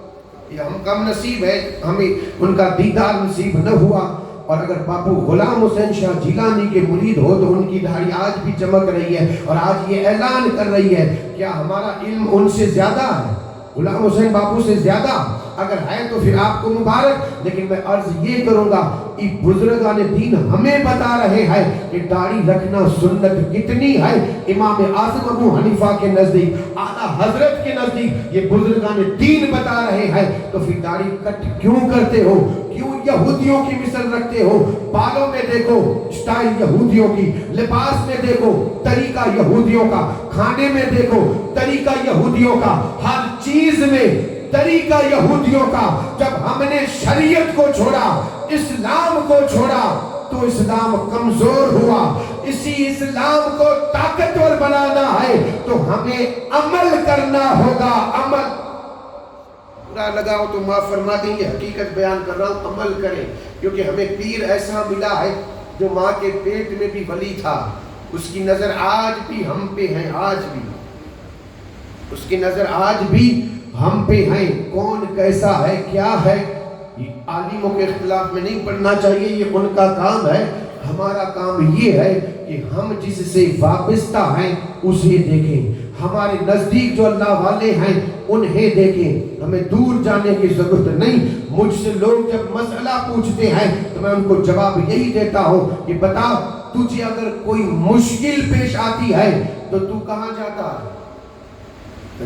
Speaker 1: یہ ہم کم نصیب ہے، ہمیں ان کا دیدار نصیب نہ ہوا. اور اگر باپو غلام حسین شاہ جیلانی کے مرید ہو تو ان کی داڑھی آج بھی چمک رہی ہے اور آج یہ اعلان کر رہی ہے. کیا ہمارا علم ان سے زیادہ ہے؟ غلام حسین باپو سے زیادہ؟ اگر ہے تو پھر آپ کو مبارک. لیکن میں عرض یہ کروں گا، یہ بزرگان دین ہمیں بتا رہے ہیں کہ داڑھی رکھنا سنت کتنی ہے. امام اعظم ابو حنیفہ کے نزدیک، اعلیٰ حضرت کے نزدیک یہ بزرگان دین بتا رہے ہیں. تو پھر داڑھی کٹ کیوں کرتے ہو؟ کیوں یہودیوں کی مثل رکھتے ہو؟ بالوں میں دیکھو سٹائل یہودیوں کی، لباس میں دیکھو طریقہ یہودیوں کا، کھانے میں دیکھو طریقہ یہودیوں کا، ہر چیز میں طریقہ یہودیوں کا. جب ہم نے شریعت کو چھوڑا، اسلام کو چھوڑا، تو اسلام کمزور ہوا. اسی اسلام کو طاقتور بنانا ہے تو ہمیں عمل کرنا ہوگا. عمل برا لگا ہو تو معاف فرما دیں گے، حقیقت بیان کر رہا ہوں، عمل کریں. کیونکہ ہمیں پیر ایسا ملا ہے جو ماں کے پیٹ میں بھی ولی تھا. اس کی نظر آج بھی ہم پہ ہے، آج بھی اس کی نظر آج بھی ہم پہ ہیں. کون کیسا ہے کیا ہے یہ عالموں کے اختلاف میں نہیں پڑھنا چاہیے، یہ ان کا کام ہے. ہمارا کام یہ ہے کہ ہم جس سے وابستہ ہیں اسے دیکھیں. ہمارے نزدیک جو اللہ والے ہیں انہیں دیکھیں. ہمیں دور جانے کی ضرورت نہیں. مجھ سے لوگ جب مسئلہ پوچھتے ہیں تو میں ان کو جواب یہی دیتا ہوں کہ بتا، تجھے اگر کوئی مشکل پیش آتی ہے تو تو کہاں جاتا ہے؟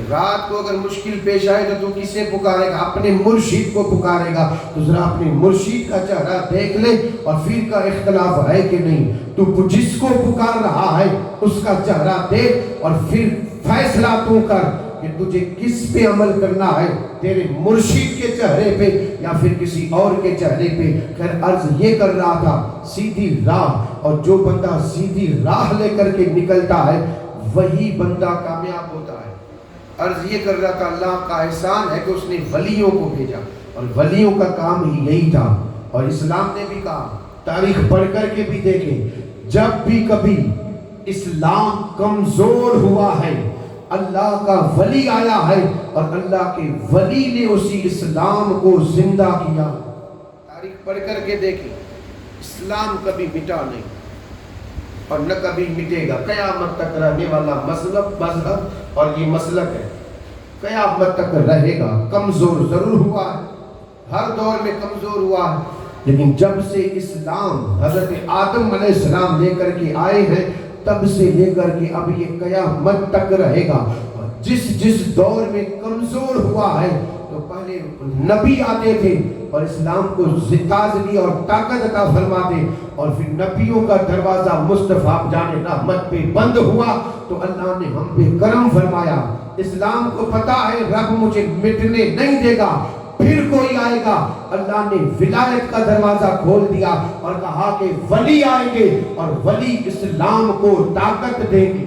Speaker 1: رات کو اگر مشکل پیش آئے تو تو کسے پکارے گا؟ اپنے مرشد کو پکارے گا. تو ذرا اپنے مرشد کا چہرہ دیکھ لے. اور پھر کا اختلاف ہے کہ نہیں، تو جس کو پکار رہا ہے اس کا چہرہ دیکھ اور پھر فیصلہ تو کر کہ تجھے کس پہ عمل کرنا ہے، تیرے مرشد کے چہرے پہ یا پھر کسی اور کے چہرے پہ. خیر عرض یہ کر رہا تھا، سیدھی راہ، اور جو بندہ سیدھی راہ لے کر کے نکلتا ہے وہی بندہ کامیاب ہوتا ہے. عرض یہ کر رہا تھا، اللہ کا احسان ہے کہ اس نے ولیوں کو بھیجا، اور ولیوں کا کام ہی یہی تھا. اور اسلام نے بھی کہا، تاریخ پڑھ کر کے بھی دیکھیں، جب بھی کبھی اسلام کمزور ہوا ہے اللہ کا ولی آیا ہے اور اللہ کے ولی نے اسی اسلام کو زندہ کیا. تاریخ پڑھ کر کے دیکھیں، اسلام کبھی مٹا نہیں اور نہ کبھی مٹے گا. قیامت تک رہنے والا مذہب اور یہ مسلک ہے، قیامت تک رہے گا. کمزور ضرور ہوا ہے، ہر دور میں کمزور ہوا ہے، لیکن جب سے اسلام حضرت آدم علیہ السلام لے کر کے آئے ہیں تب سے لے کر کے اب یہ قیامت تک رہے گا. جس دور میں کمزور ہوا ہے تو پہلے نبی آتے تھے اور اسلام کو تازگی اور طاقت عطا فرماتے, اور پھر نبیوں کا دروازہ مصطفیٰ جان رحمت پہ بند ہوا تو اللہ نے ہم پہ کرم فرمایا. اسلام کو پتا ہے رب مجھے مٹنے نہیں دے گا, پھر کوئی آئے گا. اللہ نے ولایت کا دروازہ کھول دیا اور کہا کہ ولی آئیں گے اور ولی اسلام کو طاقت دیں گے,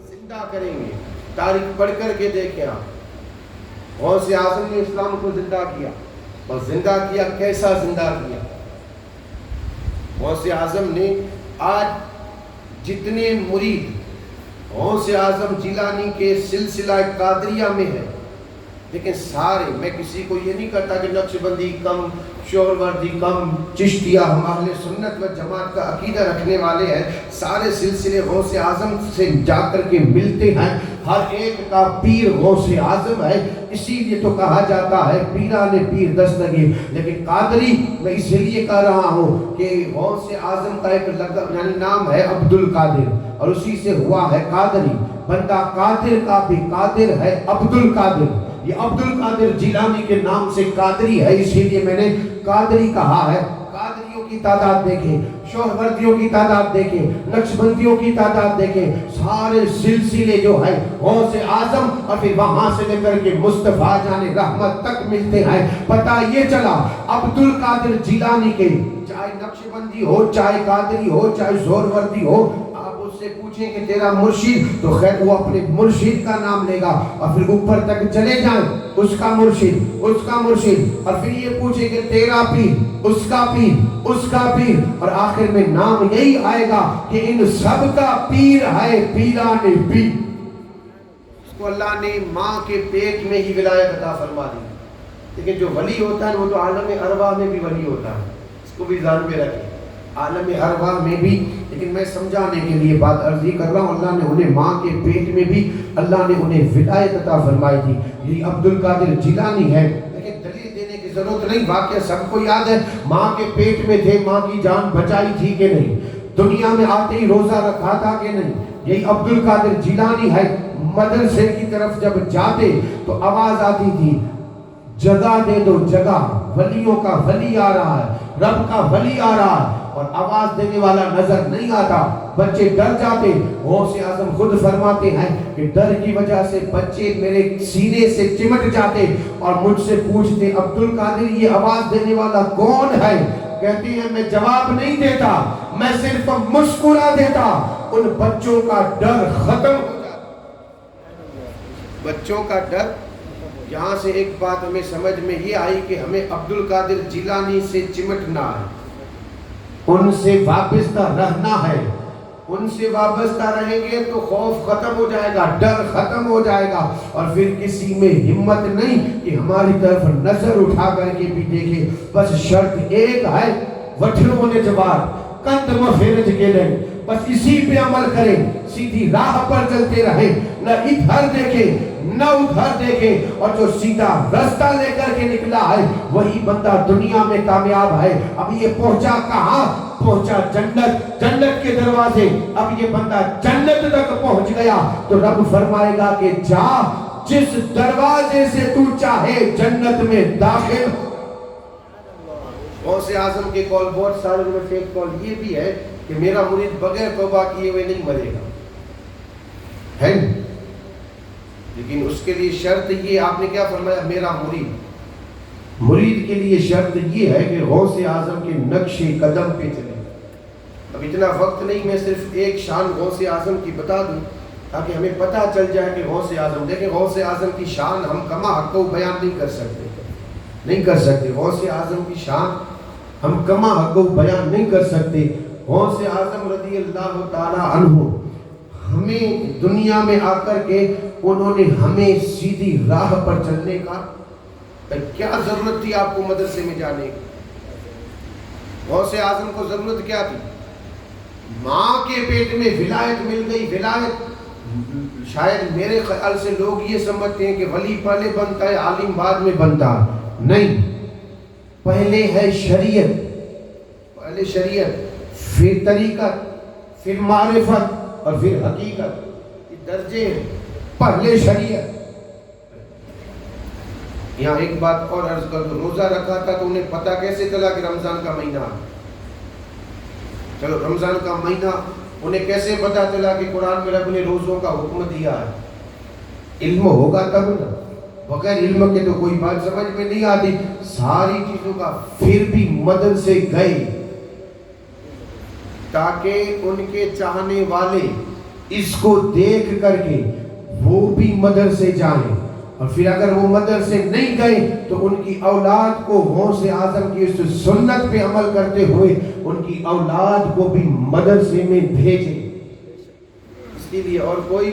Speaker 1: زندہ کریں گے. تاریخ پڑھ کر کے دیکھیں آپ, غوث اعظم نے اسلام کو زندہ کیا, اور زندہ کیا کیسا زندہ کیا. غوث اعظم نے آج جتنے مرید غوث اعظم جیلانی کے سلسلہ قادریہ میں ہے, لیکن سارے, میں کسی کو یہ نہیں کہتا کہ نقشبندی کم, شہروردی کم, چشتیہ, ہم اہل سنت و جماعت کا عقیدہ رکھنے والے ہیں, سارے سلسلے غوث اعظم سے جا کر کے ملتے ہیں. ہر ایک کا پیر غوث اعظم ہے, اسی لیے تو کہا جاتا ہے پیران پیر دستگیر. لیکن قادری میں اس لیے کہہ رہا ہوں کہ غوث اعظم کا ایک لقب یعنی نام ہے عبد القادر, اور اسی سے ہوا ہے قادری. بندہ قادر کا بھی قادر ہے عبد القادر. یہ عبد القادر جیلانی کے نام سے قادری ہے, اسی لیے میں نے قادری کہا ہے. قادریوں کی تعداد دیکھیں, شوہروردیوں کی تعداد دیکھیں, نقشبندیوں کی تعداد دیکھیں, سارے سلسلے جو ہے غوث اعظم اور پھر وہاں سے لے کر کے مصطفیٰ جان رحمت تک ملتے ہیں. پتہ یہ چلا عبد القادر جیلانی کے, چاہے نقشبندی ہو, چاہے قادری ہو, چاہے شوہروردی ہو, سے پوچھیں کہ تیرا مرشد, تو خیر وہ اپنے مرشد کا نام لے گا, اور پھر اوپر تک چلے جائیں اس کا مرشد, اس کا مرشد, اور پھر یہ پوچھیں کہ تیرا پیر, اس کا پیر, اس کا پیر, اور آخر میں نام یہی آئے گا کہ ان سب کا پیر ہے پیران پیر. اس کو اللہ نے ماں کے پیٹ میں ہی ولایت عطا فرما دی. لیکن جو ولی ہوتا ہے وہ تو عالم ارواح میں بھی ولی ہوتا ہے, اس کو بھی ذہن میں رکھیں, عالم ارواح میں بھی. لیکن میں سمجھانے کے لیے بات عرضی کر رہا ہوں, اللہ نے انہیں ماں کے پیٹ میں بھی اللہ نے انہیں ولایت عطا فرمائی تھی. یہ عبد القادر جیلانی ہے, لیکن دلیل دینے کی ضرورت نہیں, واقعہ سب کو یاد ہے. ماں کے پیٹ میں تھے, ماں کی جان بچائی تھی کہ نہیں, دنیا میں آتے ہی روزہ رکھا تھا کہ نہیں. یہی عبد القادر جیلانی ہے. مدرسے کی طرف جب جاتے تو آواز آتی تھی, جگہ دے دو جگہ, ولیوں کا ولی آ رہا ہے, رب کا ولی آ رہا ہے, اور آواز دینے والا نظر نہیں آتا. بچے ڈر جاتے. غوث اعظم خود فرماتے ہیں کہ ڈر کی وجہ سے بچے میرے سینے سے چمٹ جاتے اور مجھ سے پوچھتے عبد القادر یہ آواز دینے والا کون ہے. کہتے ہیں میں جواب نہیں دیتا, میں صرف مسکرا دیتا. ان بچوں کا ڈر ختم ہو جاتا. بچوں کا ڈر. یہاں سے ایک بات ہمیں سمجھ میں یہ آئی کہ ہمیں عبد القادر جیلانی سے چمٹنا ہے, ان سے وابستہ رہنا ہے. ان سے وابستہ رہیں گے تو خوف ختم ہو جائے گا, ڈر ختم ہو جائے گا, اور پھر کسی میں ہمت نہیں کہ ہماری طرف نظر اٹھا کر کے بھی دیکھے. بس شرط ایک ہے, وٹھلوں نے جواب کند مفرج کے لیں, بس اسی پہ عمل کریں, سیدھی راہ پر چلتے رہیں, نہ ادھر دیکھیں نہ ادھر دیکھیں, اور جو سیدھا رستہ لے کر کے نکلا ہے وہی بندہ دنیا میں کامیاب ہے. اب یہ پہنچا کہاں؟ پہنچا جنت, جنت کے دروازے. اب یہ بندہ جنت تک پہنچ گیا تو رب فرمائے گا کہ جا, جس دروازے سے تو چاہے جنت میں داخل ہو. غوث اعظم کے قول بہت سارے میں سے ایک قول یہ بھی ہے کہ میرا مرید بغیر توبہ کیے ہوئے نہیں مرے گا, ہے. لیکن اس کے لیے شرط یہ, آپ نے کیا فرمایا, میرا مرید. مرید کے لیے شرط یہ ہے کہ غوث اعظم کے نقش قدم پہ چلے. اب اتنا وقت نہیں, میں صرف ایک شان غوث اعظم کی بتا دوں تاکہ ہمیں پتہ چل جائے کہ غوث اعظم, دیکھیں غوث اعظم کی شان ہم کما حق کو بیان نہیں کر سکتے, نہیں کر سکتے. غوث اعظم کی شان ہم کما حق کو بیان نہیں کر سکتے. غوث اعظم رضی اللہ تعالی عنہ ہمیں دنیا میں آ کر کے انہوں نے ہمیں سیدھی راہ پر چلنے کا, کیا ضرورت تھی آپ کو مدرسے میں جانے کی؟ غوث اعظم کو ضرورت کیا تھی؟ ماں کے پیٹ میں ولایت مل گئی. ولایت شاید میرے خیال سے لوگ یہ سمجھتے ہیں کہ ولی پہلے بنتا ہے عالم بعد میں بنتا ہے. نہیں, پہلے ہے شریعت, پہلے شریعت, پھر طریقت, پھر معرفت, اور پھر حقیقت، یہ درجے ہیں. پہلے شریعت. یہاں ایک بات اور عرض کر دو، روزہ رکھا تھا تو انہیں پتہ کیسے چلا کہ رمضان کا مہینہ ہے؟ چلو رمضان کا مہینہ انہیں کیسے پتہ چلا کہ قرآن میں رب نے روزوں کا حکم دیا ہے؟ علم ہوگا تب نا، بغیر علم کے تو کوئی بات سمجھ میں نہیں آتی. ساری چیزوں کا پھر بھی مدد سے گئے تاکہ ان کے چاہنے والے اس کو دیکھ کر کے وہ بھی مدد سے جائیں، اور پھر اگر وہ مدد سے نہیں گئے تو ان کی اولاد کو غوث اعظم کی اس سنت پہ عمل کرتے ہوئے ان کی اولاد کو بھی مدرسے میں بھیجیں. اس کے لیے اور کوئی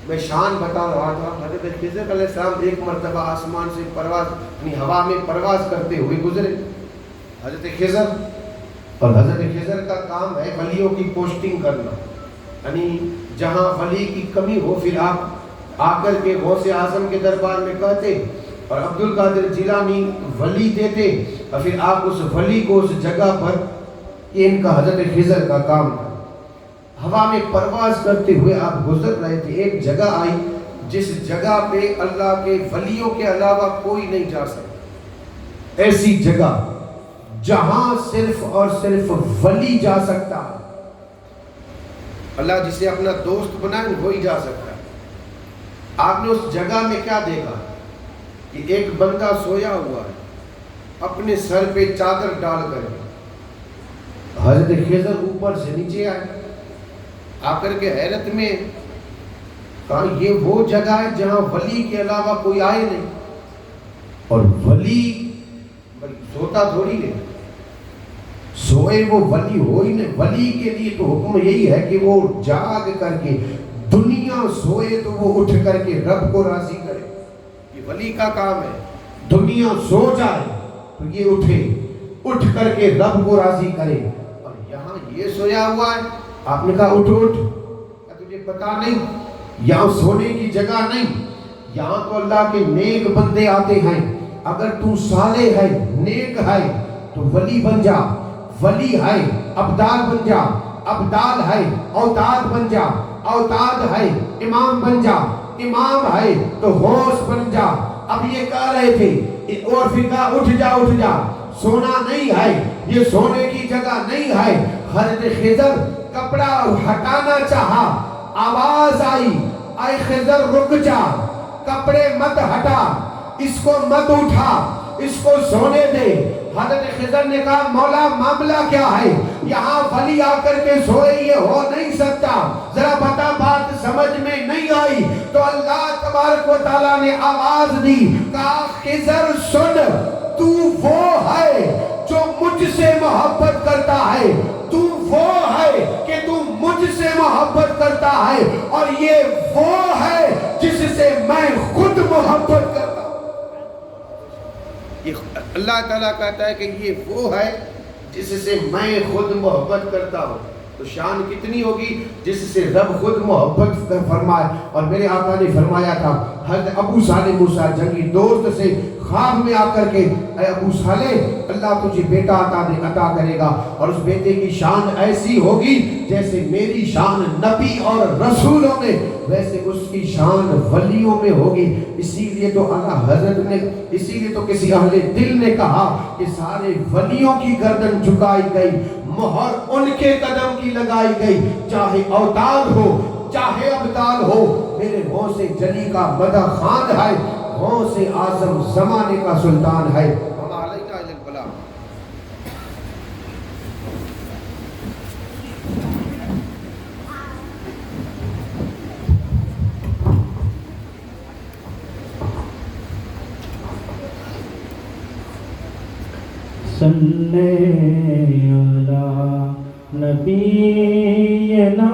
Speaker 1: میں شان بتا رہا تھا. حضرت خضر علیہ السلام ایک مرتبہ آسمان سے پرواز، یعنی ہوا میں پرواز کرتے ہوئے گزرے. حضرت خضر، اور حضرت خضر کا کام ہے ولیوں کی پوسٹنگ کرنا، یعنی جہاں ولی کی کمی ہو پھر آپ آ کر کے غوث اعظم کے دربار میں کہتے اور عبد القادر جیلانی ولی دیتے، اور پھر آپ اس ولی کو اس جگہ پر، یہ ان کا حضرت خضر کا کام تھا. ہوا میں پرواز کرتے ہوئے آپ گزر رہے تھے، ایک جگہ آئی جس جگہ پہ اللہ کے ولیوں کے علاوہ کوئی نہیں جا سکتا. ایسی جگہ جہاں صرف اور صرف ولی جا سکتا، اللہ جسے اپنا دوست بنائے وہی جا سکتا. آپ نے اس جگہ میں کیا دیکھا کہ ایک بندہ سویا ہوا ہے اپنے سر پہ چادر ڈال کر. حضرت خضر اوپر سے نیچے آئے، آ کر کے حیرت میں کہا یہ وہ جگہ ہے جہاں ولی کے علاوہ کوئی آئے نہیں. اور ولی سوتا تھوڑی ہے، سوئے وہ ولی ہو ہی نہیں. ولی کے لیے تو حکم یہی ہے کہ وہ جاگ کر کے، دنیا سوئے تو وہ اٹھ کر کے رب کو راضی کرے. یہ ولی کا کام ہے. دنیا سو جائے تو یہ اٹھے، اٹھ کر کے رب کو راضی کرے. اور یہاں یہ سویا ہوا ہے، آپ نے کہا اٹھ اٹھ، کیا تجھے پتا نہیں یہاں سونے کی جگہ نہیں، یہاں تو اللہ کے نیک بندے آتے ہیں. اگر تو صالح ہے، نیک ہے تو ولی بن جا، ولی ہے ابدال بن جا، ابدال ہے اوتاد بن جا، اوتاد ہے امام بن جا، امام ہے تو غوث بن جا. اب یہ کہہ رہے تھے اور پھر کہا اٹھ جا اٹھ جا، سونا نہیں ہے، یہ سونے کی جگہ نہیں ہے. حضرت خضر کپڑا ہٹانا چاہا، آواز آئی اے خضر رک جا، کپڑے مت ہٹا، اس کو مت اٹھا، اس کو سونے دے. حضرت خضر نے کہا مولا معاملہ کیا ہے؟ یہاں ولی آ کر کے سوئے یہ ہو نہیں سکتا، ذرا بتا بات سمجھ میں نہیں آئی. تو اللہ تبارک و تعالیٰ نے آواز دی، کہا خضر سن، تو وہ ہے جو مجھ سے محبت کرتا ہے، تو وہ ہے کہ تو مجھ سے محبت کرتا ہے، اور یہ وہ ہے جس سے میں خود محبت کرتا ہوں. اللہ تعالیٰ کہتا ہے کہ یہ وہ ہے جس سے میں خود محبت کرتا ہوں. تو شان کتنی ہوگی جس سے رب خود محبت فرمائے. اور میرے آقا نے فرمایا تھا، حضرت ابو صالح موسیٰ جنگی دوست سے خواب میں آ کر کے اے ابو صالح اللہ تجھے بیٹا عطا کرے گا، اور اس بیٹے کی شان ایسی ہوگی جیسے میری شان نبی اور رسولوں میں ویسے اس کی شان ولیوں میں ہوگی. اسی لیے تو اللہ حضرت نے، اسی لیے تو کسی اہل دل نے کہا کہ سارے ولیوں کی گردن جھکائی گئی، مہر ان کے قدم کی لگائی گئی، چاہے اوتاد ہو چاہے ابدال ہو. میرے غوث جلی کا مدح خان ہے، غوث اعظم زمانے کا سلطان ہے.
Speaker 2: صلی علی نبینا